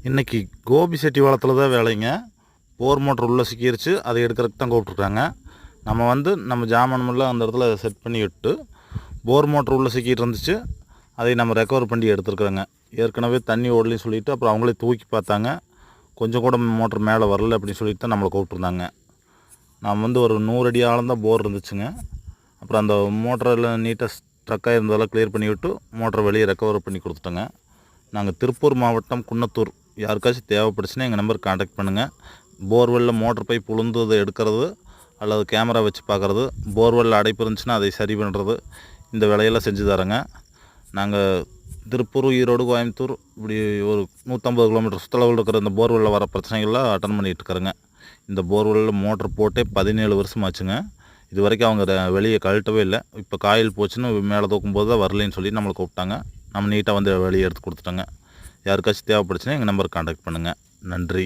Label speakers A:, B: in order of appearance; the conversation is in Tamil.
A: இன்றைக்கி கோபி செட்டிபாளையத்தில் தான் வேலைங்க. போர் மோட்டர் உள்ளே சிக்கிருச்சு, அதை எடுக்கிறதுக்கு தான் கூப்பிட்ருக்காங்க. நம்ம ஜாமானமெல்லாம் அந்த இடத்துல செட் பண்ணி விட்டு போர் மோட்டர் உள்ளே சிக்கிட்டு இருந்துச்சு, அதை நம்ம ரெக்கவர் பண்ணி எடுத்துருக்குறோங்க. ஏற்கனவே தண்ணி ஓடலைன்னு சொல்லிவிட்டு அப்புறம் அவங்களே தூக்கி பார்த்தாங்க. கொஞ்சம் கூட மோட்டர் மேலே வரல அப்படின்னு சொல்லிட்டு தான் நம்மளை கூப்பிட்ருந்தாங்க. ஒரு 100 அடி ஆழம் தான் போர் இருந்துச்சுங்க. அப்புறம் அந்த மோட்டரெல்லாம் நீட்டாக ஸ்ட்ரக்காக இருந்ததெல்லாம் கிளியர் பண்ணி விட்டு மோட்டரை வெளியே ரெக்கவர் பண்ணி கொடுத்துட்டோங்க. நாங்கள் திருப்பூர் மாவட்டம் குன்னத்தூர். யாருக்காச்சும் தேவைப்படுச்சுன்னா எங்கள் நம்பருக்கு கான்டாக்ட் பண்ணுங்கள். போர்வெல்லில் மோட்டர் பைப் உளுந்ததை எடுக்கிறது அல்லது கேமரா வச்சு பார்க்குறது, போர்வெல்லில் அடைப்பு இருந்துச்சுன்னா அதை சரி பண்ணுறது, இந்த வேலையெல்லாம் செஞ்சு தரோங்க. நாங்கள் திருப்பூர், ஈரோடு, கோயம்புத்தூர் இப்படி ஒரு 150 கிலோமீட்டர் சுற்றளவில் இருக்கிற இந்த போர்வெல்லில் வர பிரச்சனைகள்லாம் அட்டன் பண்ணிகிட்டு இருக்கிறேங்க. இந்த போர்வெல்லில் மோட்டர் போட்டே 17 வருஷம் ஆச்சுங்க. இது வரைக்கும் அவங்க வெளியே கழட்டவே இல்லை. இப்போ காயில் போச்சுன்னு மேலே தூக்கும்போது தான் வரலைன்னு சொல்லி நம்மளை கூப்பிட்டாங்க. நம்ம நீட்டாக வந்து வெளியே எடுத்து கொடுத்துட்டோங்க. யாருக்காச்சும் தேவைப்படுச்சுன்னா எங்கள் நம்பருக்கு கான்டாக்ட் பண்ணுங்கள். நன்றி.